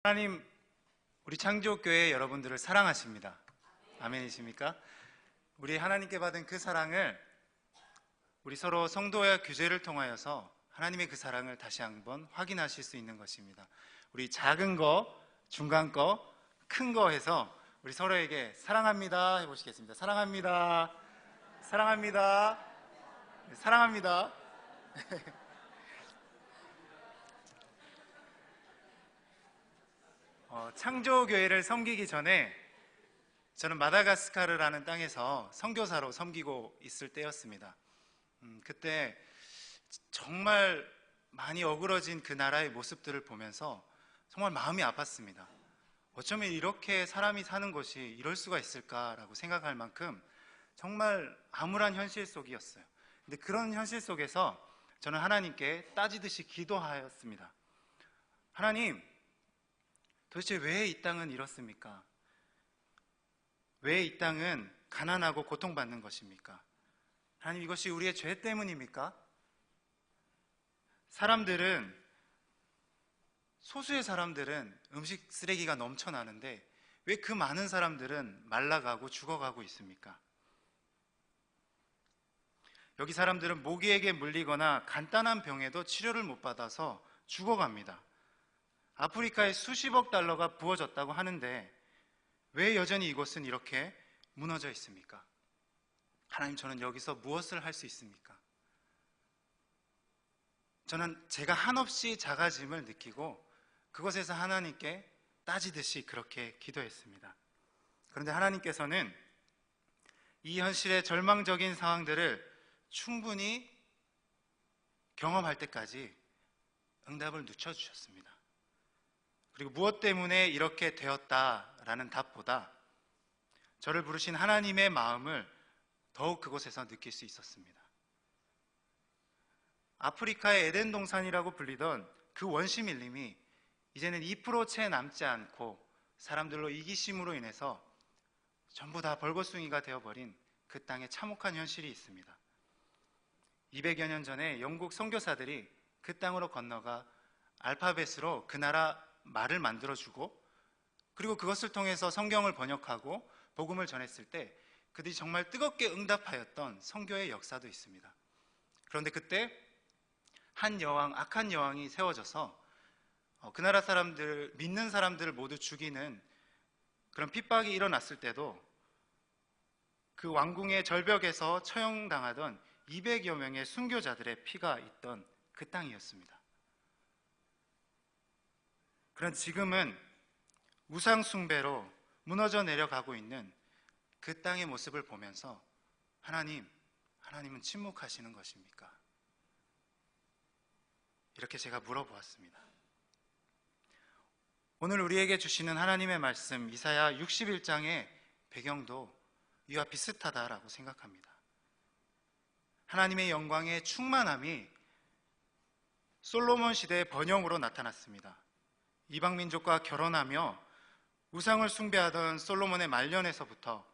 하나님, 우리 창조교회 여러분들을 사랑하십니다. 아멘이십니까? 우리 하나님께 받은 그 사랑을 우리 서로 성도의 교제를 통하여서 하나님의 그 사랑을 다시 한번 확인하실 수 있는 것입니다. 우리 작은 거, 중간 거, 큰 거 해서 우리 서로에게 사랑합니다 해보시겠습니다. 사랑합니다. 사랑합니다. 사랑합니다. 창조교회를 섬기기 전에 저는 마다가스카르라는 땅에서 선교사로 섬기고 있을 때였습니다. 그때 정말 많이 어그러진 그 나라의 모습들을 보면서 정말 마음이 아팠습니다. 어쩌면 이렇게 사람이 사는 곳이 이럴 수가 있을까라고 생각할 만큼 정말 암울한 현실 속이었어요. 근데 그런 현실 속에서 저는 하나님께 따지듯이 기도하였습니다. 하나님, 도대체 왜 이 땅은 이렇습니까? 왜 이 땅은 가난하고 고통받는 것입니까? 하나님, 이것이 우리의 죄 때문입니까? 소수의 사람들은 음식 쓰레기가 넘쳐나는데 왜 그 많은 사람들은 말라가고 죽어가고 있습니까? 여기 사람들은 모기에게 물리거나 간단한 병에도 치료를 못 받아서 죽어갑니다. 아프리카에 수십억 달러가 부어졌다고 하는데 왜 여전히 이곳은 이렇게 무너져 있습니까? 하나님, 저는 여기서 무엇을 할 수 있습니까? 저는 제가 한없이 작아짐을 느끼고 그것에서 하나님께 따지듯이 그렇게 기도했습니다. 그런데 하나님께서는 이 현실의 절망적인 상황들을 충분히 경험할 때까지 응답을 늦춰주셨습니다. 그리고 무엇 때문에 이렇게 되었다라는 답보다 저를 부르신 하나님의 마음을 더욱 그곳에서 느낄 수 있었습니다. 아프리카의 에덴 동산이라고 불리던 그 원시 밀림이 이제는 2% 채 남지 않고 사람들로 이기심으로 인해서 전부 다 벌거숭이가 되어버린 그 땅에 참혹한 현실이 있습니다. 200여 년 전에 영국 선교사들이 그 땅으로 건너가 알파벳으로 그 나라 말을 만들어주고 그리고 그것을 통해서 성경을 번역하고 복음을 전했을 때 그들이 정말 뜨겁게 응답하였던 선교의 역사도 있습니다. 그런데 그때 악한 여왕이 세워져서 그 나라 사람들, 믿는 사람들을 모두 죽이는 그런 핍박이 일어났을 때도 그 왕궁의 절벽에서 처형당하던 200여 명의 순교자들의 피가 있던 그 땅이었습니다. 그런 지금은 우상 숭배로 무너져 내려가고 있는 그 땅의 모습을 보면서 하나님은 침묵하시는 것입니까? 이렇게 제가 물어보았습니다. 오늘 우리에게 주시는 하나님의 말씀 이사야 61장의 배경도 이와 비슷하다라고 생각합니다. 하나님의 영광의 충만함이 솔로몬 시대의 번영으로 나타났습니다. 이방 민족과 결혼하며 우상을 숭배하던 솔로몬의 말년에서부터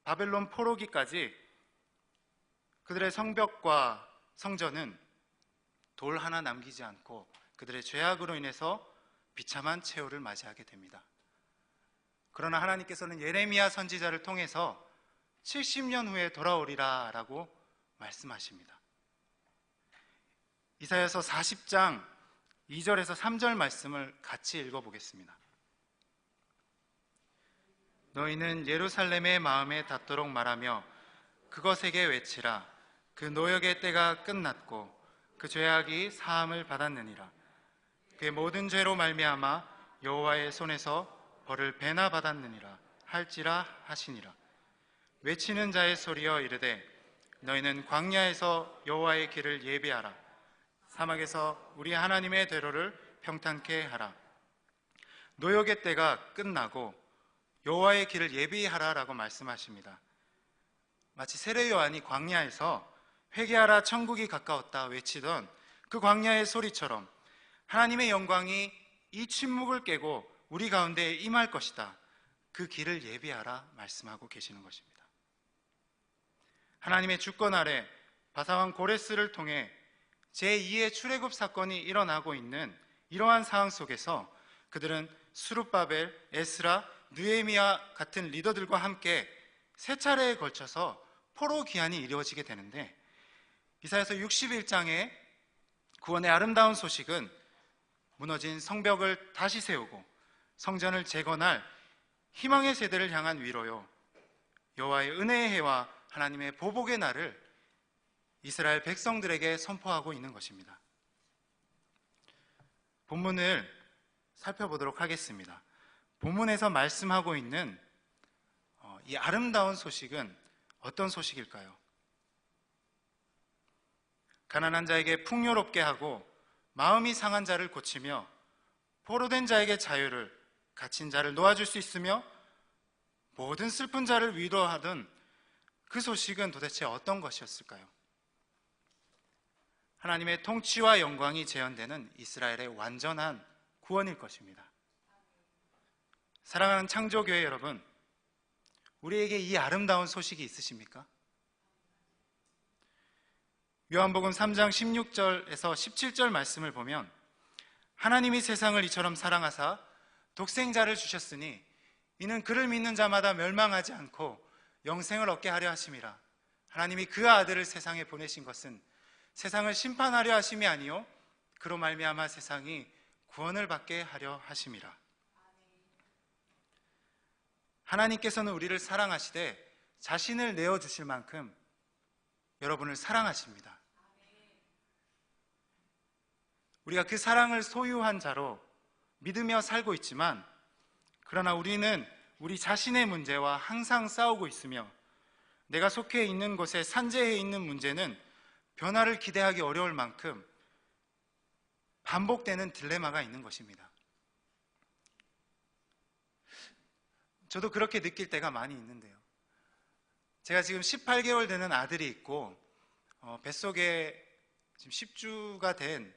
바벨론 포로기까지 그들의 성벽과 성전은 돌 하나 남기지 않고 그들의 죄악으로 인해서 비참한 최후를 맞이하게 됩니다. 그러나 하나님께서는 예레미야 선지자를 통해서 70년 후에 돌아오리라 라고 말씀하십니다. 이사야서 40장 2절에서 3절 말씀을 같이 읽어보겠습니다. 너희는 예루살렘의 마음에 닿도록 말하며 그것에게 외치라. 그 노역의 때가 끝났고 그 죄악이 사함을 받았느니라. 그의 모든 죄로 말미암아 여호와의 손에서 벌을 배나 받았느니라 할지라 하시니라. 외치는 자의 소리여 이르되 너희는 광야에서 여호와의 길을 예비하라. 사막에서 우리 하나님의 대로를 평탄케 하라. 노역의 때가 끝나고 여호와의 길을 예비하라 라고 말씀하십니다. 마치 세례 요한이 광야에서 회개하라 천국이 가까웠다 외치던 그 광야의 소리처럼 하나님의 영광이 이 침묵을 깨고 우리 가운데 임할 것이다. 그 길을 예비하라 말씀하고 계시는 것입니다. 하나님의 주권 아래 바사왕 고레스를 통해 제2의 출애굽 사건이 일어나고 있는 이러한 상황 속에서 그들은 수룹바벨, 에스라, 느헤미야 같은 리더들과 함께 세 차례에 걸쳐서 포로 귀환이 이루어지게 되는데, 이사야서 61장의 구원의 아름다운 소식은 무너진 성벽을 다시 세우고 성전을 재건할 희망의 세대를 향한 위로요, 여호와의 은혜의 해와 하나님의 보복의 날을 이스라엘 백성들에게 선포하고 있는 것입니다. 본문을 살펴보도록 하겠습니다. 본문에서 말씀하고 있는 이 아름다운 소식은 어떤 소식일까요? 가난한 자에게 풍요롭게 하고 마음이 상한 자를 고치며 포로된 자에게 자유를, 갇힌 자를 놓아줄 수 있으며 모든 슬픈 자를 위로하던 그 소식은 도대체 어떤 것이었을까요? 하나님의 통치와 영광이 재현되는 이스라엘의 완전한 구원일 것입니다. 사랑하는 창조교회 여러분, 우리에게 이 아름다운 소식이 있으십니까? 요한복음 3장 16절에서 17절 말씀을 보면, 하나님이 세상을 이처럼 사랑하사 독생자를 주셨으니 이는 그를 믿는 자마다 멸망하지 않고 영생을 얻게 하려 하심이라. 하나님이 그 아들을 세상에 보내신 것은 세상을 심판하려 하심이 아니요 그로 말미암아 세상이 구원을 받게 하려 하심이라. 하나님께서는 우리를 사랑하시되 자신을 내어주실 만큼 여러분을 사랑하십니다. 우리가 그 사랑을 소유한 자로 믿으며 살고 있지만, 그러나 우리는 우리 자신의 문제와 항상 싸우고 있으며, 내가 속해 있는 곳에 산재해 있는 문제는 변화를 기대하기 어려울 만큼 반복되는 딜레마가 있는 것입니다. 저도 그렇게 느낄 때가 많이 있는데요. 제가 지금 18개월 되는 아들이 있고, 뱃속에 지금 10주가 된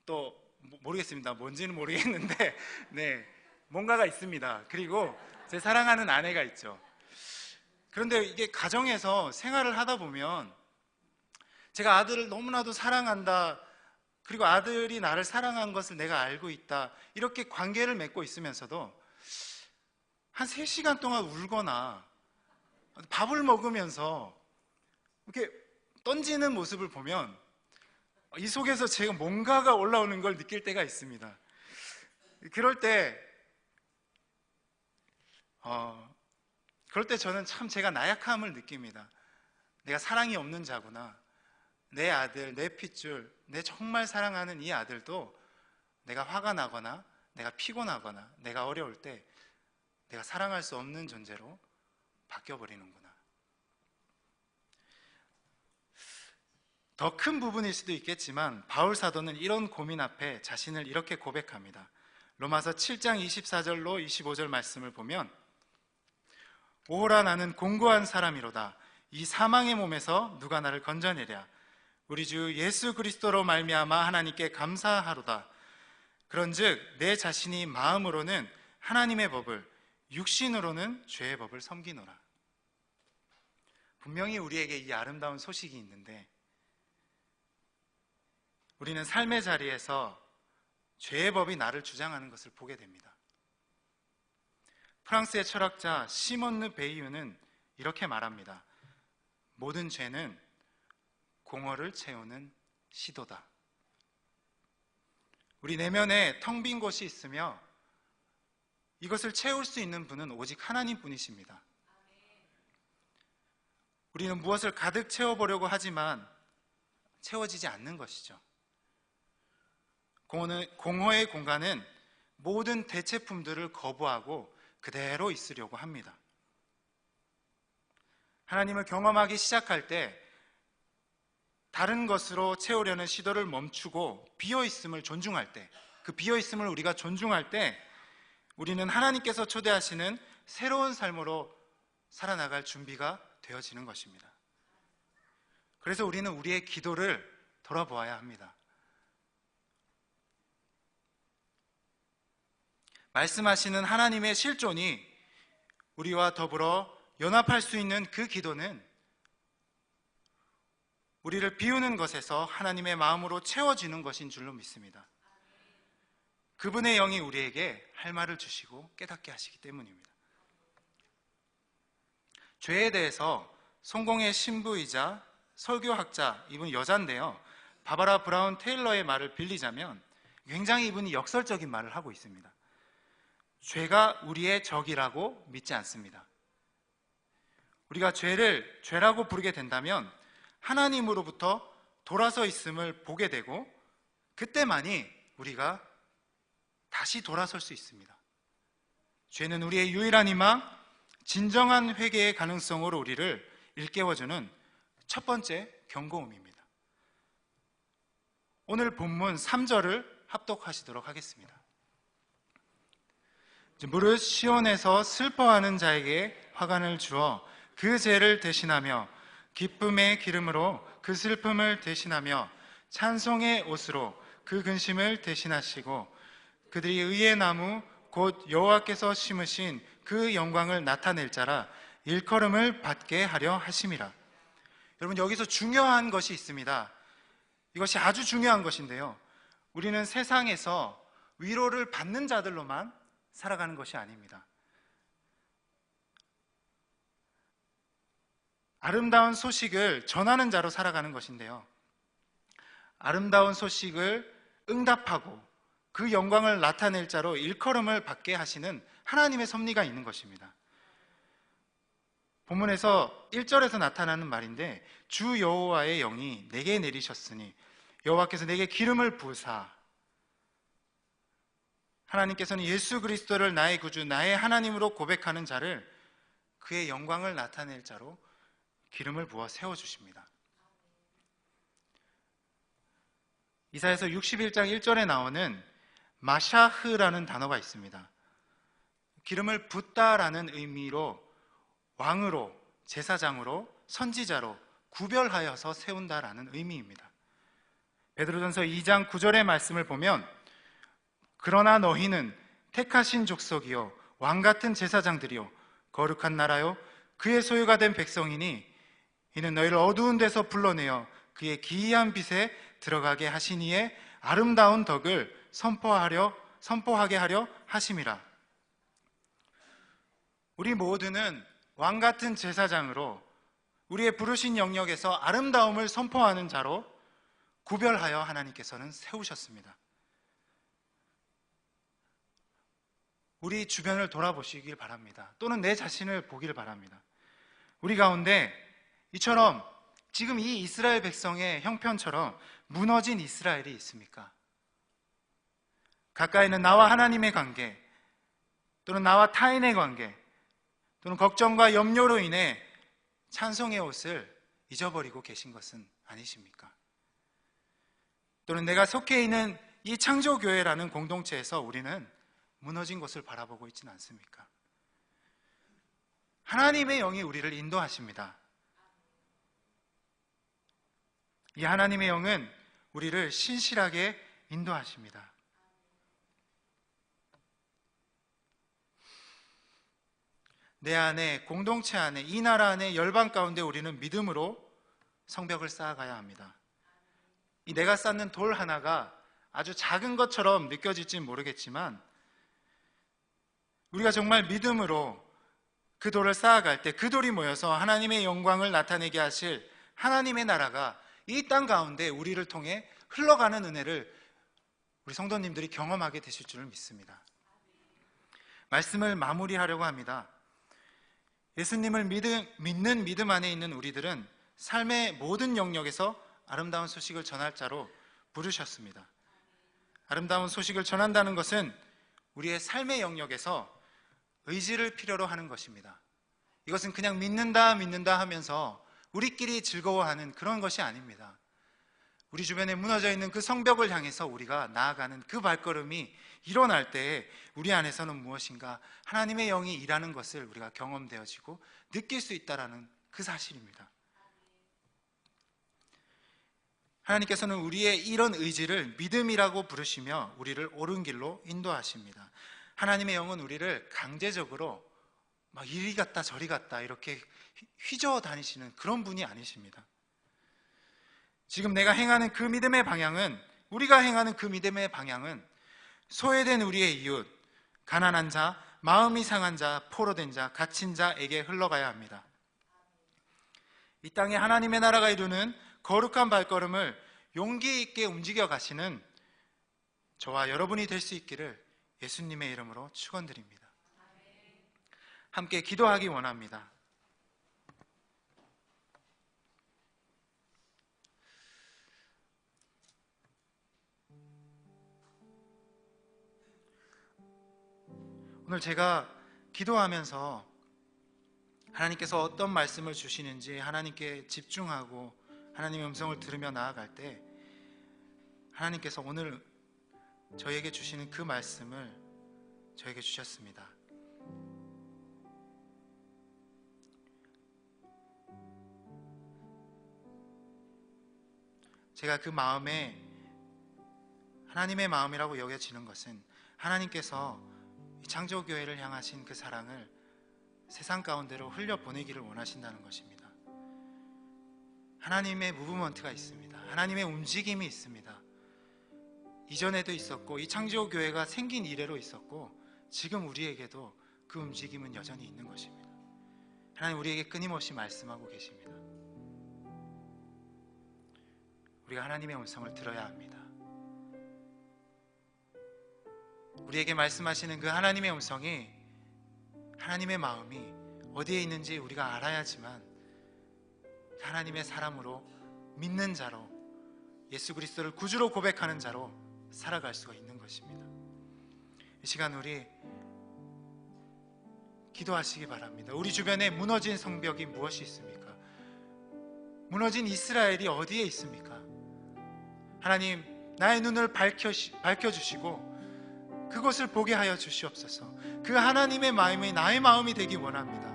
또 모르겠습니다. 뭔지는 모르겠는데 네, 뭔가가 있습니다. 그리고 제 사랑하는 아내가 있죠. 그런데 이게 가정에서 생활을 하다 보면 제가 아들을 너무나도 사랑한다, 그리고 아들이 나를 사랑한 것을 내가 알고 있다, 이렇게 관계를 맺고 있으면서도 한 3시간 동안 울거나 밥을 먹으면서 이렇게 던지는 모습을 보면 이 속에서 제가 뭔가가 올라오는 걸 느낄 때가 있습니다. 그럴 때 저는 참 제가 나약함을 느낍니다. 내가 사랑이 없는 자구나. 내 아들, 내 핏줄, 내 정말 사랑하는 이 아들도 내가 화가 나거나 내가 피곤하거나 내가 어려울 때 내가 사랑할 수 없는 존재로 바뀌어버리는구나. 더 큰 부분일 수도 있겠지만 바울 사도는 이런 고민 앞에 자신을 이렇게 고백합니다. 로마서 7장 24절로 25절 말씀을 보면, 오호라 나는 공고한 사람이로다. 이 사망의 몸에서 누가 나를 건져내랴. 우리 주 예수 그리스도로 말미암아 하나님께 감사하로다. 그런즉 내 자신이 마음으로는 하나님의 법을, 육신으로는 죄의 법을 섬기노라. 분명히 우리에게 이 아름다운 소식이 있는데, 우리는 삶의 자리에서 죄의 법이 나를 주장하는 것을 보게 됩니다. 프랑스의 철학자 시몬 르 베이유는 이렇게 말합니다. 모든 죄는 공허를 채우는 시도다. 우리 내면에 텅 빈 곳이 있으며 이것을 채울 수 있는 분은 오직 하나님 뿐이십니다. 우리는 무엇을 가득 채워보려고 하지만 채워지지 않는 것이죠. 공허의 공간은 모든 대체품들을 거부하고 그대로 있으려고 합니다. 하나님을 경험하기 시작할 때 다른 것으로 채우려는 시도를 멈추고 비어있음을 존중할 때, 그 비어있음을 우리가 존중할 때 우리는 하나님께서 초대하시는 새로운 삶으로 살아나갈 준비가 되어지는 것입니다. 그래서 우리는 우리의 기도를 돌아보아야 합니다. 말씀하시는 하나님의 실존이 우리와 더불어 연합할 수 있는 그 기도는 우리를 비우는 것에서 하나님의 마음으로 채워지는 것인 줄로 믿습니다. 그분의 영이 우리에게 할 말을 주시고 깨닫게 하시기 때문입니다. 죄에 대해서 성공의 신부이자 설교학자, 이분 여자인데요, 바바라 브라운 테일러의 말을 빌리자면 굉장히 이분이 역설적인 말을 하고 있습니다. 죄가 우리의 적이라고 믿지 않습니다. 우리가 죄를 죄라고 부르게 된다면 하나님으로부터 돌아서 있음을 보게 되고, 그때만이 우리가 다시 돌아설 수 있습니다. 죄는 우리의 유일한 희망, 진정한 회개의 가능성으로 우리를 일깨워주는 첫 번째 경고음입니다. 오늘 본문 3절을 합독하시도록 하겠습니다. 무릇 시온에서 슬퍼하는 자에게 화관을 주어 그 죄를 대신하며 기쁨의 기름으로 그 슬픔을 대신하며 찬송의 옷으로 그 근심을 대신하시고 그들이 의의 나무 곧 여호와께서 심으신 그 영광을 나타낼 자라 일컬음을 받게 하려 하심이라. 여러분, 여기서 중요한 것이 있습니다. 이것이 아주 중요한 것인데요, 우리는 세상에서 위로를 받는 자들로만 살아가는 것이 아닙니다. 아름다운 소식을 전하는 자로 살아가는 것인데요, 아름다운 소식을 응답하고 그 영광을 나타낼 자로 일컬음을 받게 하시는 하나님의 섭리가 있는 것입니다. 본문에서 1절에서 나타나는 말인데, 주 여호와의 영이 내게 내리셨으니 여호와께서 내게 기름을 부으사, 하나님께서는 예수 그리스도를 나의 구주, 나의 하나님으로 고백하는 자를 그의 영광을 나타낼 자로 기름을 부어 세워주십니다. 이사야서 61장 1절에 나오는 마샤흐라는 단어가 있습니다. 기름을 붓다라는 의미로 왕으로, 제사장으로, 선지자로 구별하여서 세운다라는 의미입니다. 베드로전서 2장 9절의 말씀을 보면, 그러나 너희는 택하신 족속이요 왕같은 제사장들이요 거룩한 나라요 그의 소유가 된 백성이니 이는 너희를 어두운 데서 불러내어 그의 기이한 빛에 들어가게 하시니에 아름다운 덕을 선포하게 하려 하심이라. 우리 모두는 왕같은 제사장으로 우리의 부르신 영역에서 아름다움을 선포하는 자로 구별하여 하나님께서는 세우셨습니다. 우리 주변을 돌아보시길 바랍니다. 또는 내 자신을 보길 바랍니다. 우리 가운데 이처럼 지금 이 이스라엘 백성의 형편처럼 무너진 이스라엘이 있습니까? 가까이는 나와 하나님의 관계, 또는 나와 타인의 관계, 또는 걱정과 염려로 인해 찬송의 옷을 잊어버리고 계신 것은 아니십니까? 또는 내가 속해 있는 이 창조교회라는 공동체에서 우리는 무너진 것을 바라보고 있지는 않습니까? 하나님의 영이 우리를 인도하십니다. 이 하나님의 영은 우리를 신실하게 인도하십니다. 내 안에, 공동체 안에, 이 나라 안에, 열방 가운데 우리는 믿음으로 성벽을 쌓아가야 합니다. 이 내가 쌓는 돌 하나가 아주 작은 것처럼 느껴질지는 모르겠지만, 우리가 정말 믿음으로 그 돌을 쌓아갈 때 그 돌이 모여서 하나님의 영광을 나타내게 하실 하나님의 나라가 이 땅 가운데 우리를 통해 흘러가는 은혜를 우리 성도님들이 경험하게 되실 줄을 믿습니다. 말씀을 마무리하려고 합니다. 예수님을 믿는 믿음 안에 있는 우리들은 삶의 모든 영역에서 아름다운 소식을 전할 자로 부르셨습니다. 아름다운 소식을 전한다는 것은 우리의 삶의 영역에서 의지를 필요로 하는 것입니다. 이것은 그냥 믿는다 하면서 우리끼리 즐거워하는 그런 것이 아닙니다. 우리 주변에 무너져 있는 그 성벽을 향해서 우리가 나아가는 그 발걸음이 일어날 때 우리 안에서는 무엇인가 하나님의 영이 일하는 것을 우리가 경험되어지고 느낄 수 있다는 그 사실입니다. 하나님께서는 우리의 이런 의지를 믿음이라고 부르시며 우리를 옳은 길로 인도하십니다. 하나님의 영은 우리를 강제적으로 막 이리 갔다 저리 갔다 이렇게 휘저어 다니시는 그런 분이 아니십니다. 지금 내가 행하는 그 믿음의 방향은, 우리가 행하는 그 믿음의 방향은 소외된 우리의 이웃, 가난한 자, 마음이 상한 자, 포로된 자, 갇힌 자에게 흘러가야 합니다. 이 땅에 하나님의 나라가 이루는 거룩한 발걸음을 용기 있게 움직여 가시는 저와 여러분이 될 수 있기를 예수님의 이름으로 축원드립니다. 함께 기도하기 원합니다. 오늘 제가 기도하면서 하나님께서 어떤 말씀을 주시는지 하나님께 집중하고 하나님의 음성을 들으며 나아갈 때 하나님께서 오늘 저에게 주시는 그 말씀을 저에게 주셨습니다. 제가 그 마음에 하나님의 마음이라고 여겨지는 것은 하나님께서 이 창조교회를 향하신 그 사랑을 세상 가운데로 흘려보내기를 원하신다는 것입니다. 하나님의 무브먼트가 있습니다. 하나님의 움직임이 있습니다. 이전에도 있었고 이 창조교회가 생긴 이래로 있었고 지금 우리에게도 그 움직임은 여전히 있는 것입니다. 하나님 우리에게 끊임없이 말씀하고 계십니다. 우리가 하나님의 음성을 들어야 합니다. 우리에게 말씀하시는 그 하나님의 음성이, 하나님의 마음이 어디에 있는지 우리가 알아야지만 하나님의 사람으로, 믿는 자로, 예수 그리스도를 구주로 고백하는 자로 살아갈 수가 있는 것입니다. 이 시간 우리 기도하시기 바랍니다. 우리 주변에 무너진 성벽이 무엇이 있습니까? 무너진 이스라엘이 어디에 있습니까? 하나님, 나의 눈을 밝혀주시고 그것을 보게 하여 주시옵소서. 그 하나님의 마음이 나의 마음이 되기 원합니다.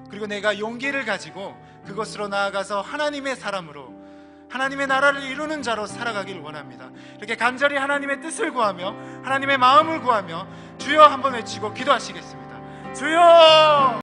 그리고 내가 용기를 가지고 그것으로 나아가서 하나님의 사람으로, 하나님의 나라를 이루는 자로 살아가기를 원합니다. 이렇게 간절히 하나님의 뜻을 구하며 하나님의 마음을 구하며 주여 한번 외치고 기도하시겠습니다. 주여!